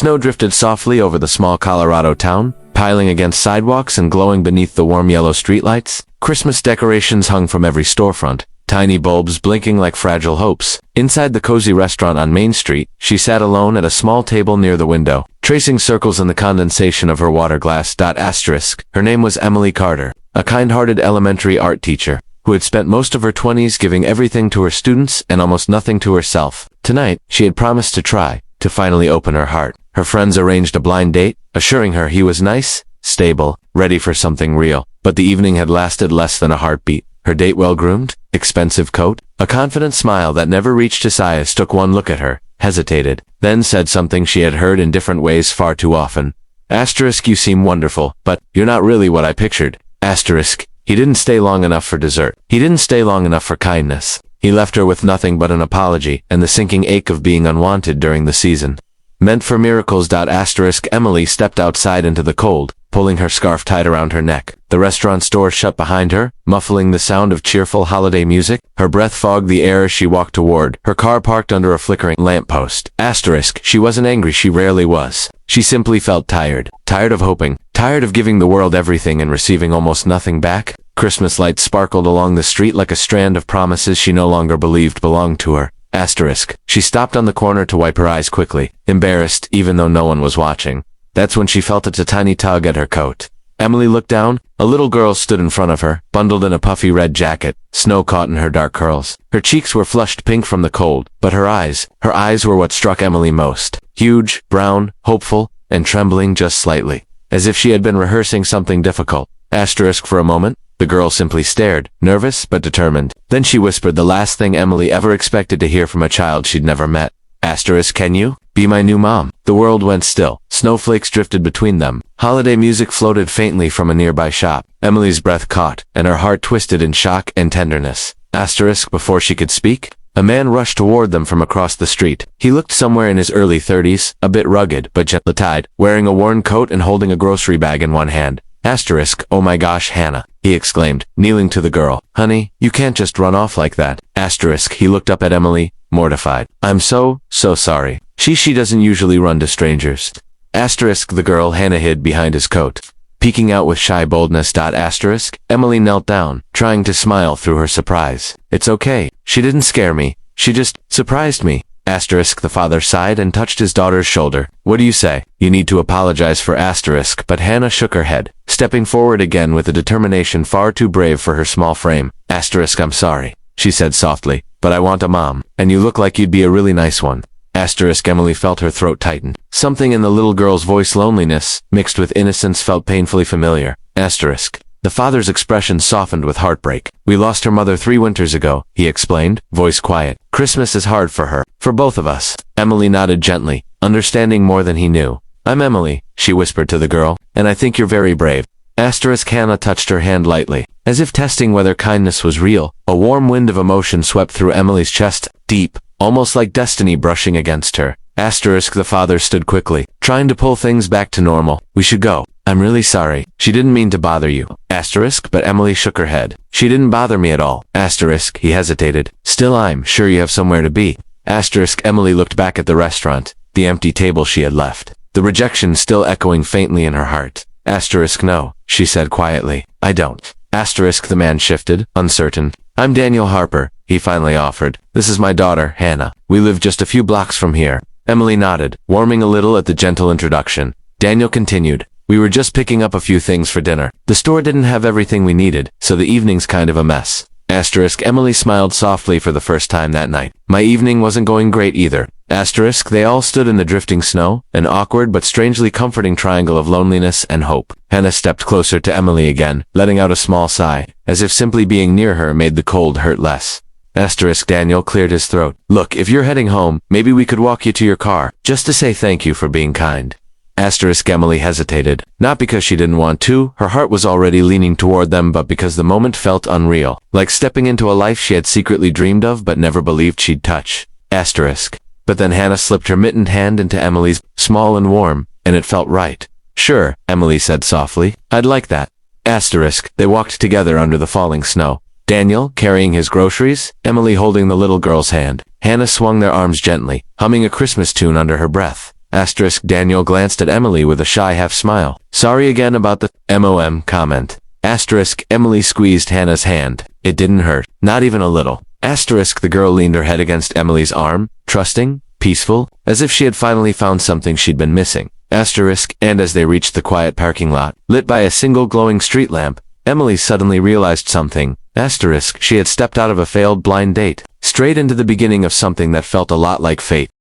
Snow drifted softly over the small Colorado town, piling against sidewalks and glowing beneath the warm yellow streetlights. Christmas decorations hung from every storefront, tiny bulbs blinking like fragile hopes. Inside the cozy restaurant on Main Street, she sat alone at a small table near the window, tracing circles in the condensation of her water glass. Her name was Emily Carter, a kind-hearted elementary art teacher, who had spent most of her 20s giving everything to her students and almost nothing to herself. Tonight, she had promised to finally open her heart. Her friends arranged a blind date, assuring her he was nice, stable, ready for something real. But the evening had lasted less than a heartbeat. Her date well-groomed, expensive coat, a confident smile that never reached his eyes took one look at her, hesitated, then said something she had heard in different ways far too often. You seem wonderful, but you're not really what I pictured. He didn't stay long enough for dessert. He didn't stay long enough for kindness. He left her with nothing but an apology and the sinking ache of being unwanted during the season. Meant for miracles. Emily stepped outside into the cold, pulling her scarf tight around her neck. The restaurant's door shut behind her, muffling the sound of cheerful holiday music. Her breath fogged the air as she walked toward her car parked under a flickering lamppost. She wasn't angry, she rarely was. She simply felt tired. Tired of hoping. Tired of giving the world everything and receiving almost nothing back. Christmas lights sparkled along the street like a strand of promises she no longer believed belonged to her. She stopped on the corner to wipe her eyes quickly, embarrassed even though no one was watching. That's when she felt a tiny tug at her coat. Emily looked down. A little girl stood in front of her, bundled in a puffy red jacket, snow caught in her dark curls. Her cheeks were flushed pink from the cold, but her eyes were what struck Emily most. Huge, brown, hopeful, and trembling just slightly, as if she had been rehearsing something difficult. For a moment, the girl simply stared, nervous but determined. Then she whispered the last thing Emily ever expected to hear from a child she'd never met. Can you be my new mom? The world went still. Snowflakes drifted between them. Holiday music floated faintly from a nearby shop. Emily's breath caught, and her heart twisted in shock and tenderness. Before she could speak, a man rushed toward them from across the street. He looked somewhere in his early 30s, a bit rugged but gently tied, wearing a worn coat and holding a grocery bag in one hand. Oh my gosh, Hannah, he exclaimed, kneeling to the girl. Honey, you can't just run off like that. He looked up at Emily, mortified. I'm so sorry. She doesn't usually run to strangers. The girl Hannah hid behind his coat, peeking out with shy boldness. Emily knelt down, trying to smile through her surprise. It's okay. She didn't scare me. She just surprised me. The father sighed and touched his daughter's shoulder. What do you say? You need to apologize for but Hannah shook her head, stepping forward again with a determination far too brave for her small frame. I'm sorry, she said softly, but I want a mom, and you look like you'd be a really nice one. Emily felt her throat tighten. Something in the little girl's voice, loneliness, mixed with innocence, felt painfully familiar. The father's expression softened with heartbreak. We lost her mother 3 winters ago, he explained, voice quiet. Christmas is hard for her, for both of us. Emily nodded gently, understanding more than he knew. I'm Emily, she whispered to the girl, and I think you're very brave. Hannah touched her hand lightly, as if testing whether kindness was real. A warm wind of emotion swept through Emily's chest, deep, almost like destiny brushing against her. The father stood quickly, trying to pull things back to normal. We should go. I'm really sorry. She didn't mean to bother you. But Emily shook her head. She didn't bother me at all. He hesitated. Still, I'm sure you have somewhere to be. Emily looked back at the restaurant, the empty table she had left, the rejection still echoing faintly in her heart. No, she said quietly. I don't. The man shifted, uncertain. I'm Daniel Harper, he finally offered. This is my daughter, Hannah. We live just a few blocks from here. Emily nodded, warming a little at the gentle introduction. Daniel continued. We were just picking up a few things for dinner. The store didn't have everything we needed, so the evening's kind of a mess. Emily smiled softly for the first time that night. My evening wasn't going great either. They all stood in the drifting snow, an awkward but strangely comforting triangle of loneliness and hope. Hannah stepped closer to Emily again, letting out a small sigh, as if simply being near her made the cold hurt less. Daniel cleared his throat. Look, if you're heading home, maybe we could walk you to your car, just to say thank you for being kind. Emily hesitated, not because she didn't want to, her heart was already leaning toward them, but because the moment felt unreal, like stepping into a life she had secretly dreamed of but never believed she'd touch. But then Hannah slipped her mittened hand into Emily's, small and warm, and it felt right. Sure, Emily said softly. I'd like that. They walked together under the falling snow. Daniel carrying his groceries, Emily holding the little girl's hand. Hannah swung their arms gently, humming a Christmas tune under her breath. Asterisk Daniel glanced at Emily with a shy half-smile. Sorry again about the MOM comment. Asterisk Emily squeezed Hannah's hand. It didn't hurt. Not even a little. Asterisk the girl leaned her head against Emily's arm, trusting, peaceful, as if she had finally found something she'd been missing. Asterisk, and as they reached the quiet parking lot, lit by a single glowing street lamp, Emily suddenly realized something. Asterisk, she had stepped out of a failed blind date, straight into the beginning of something that felt a lot like fate.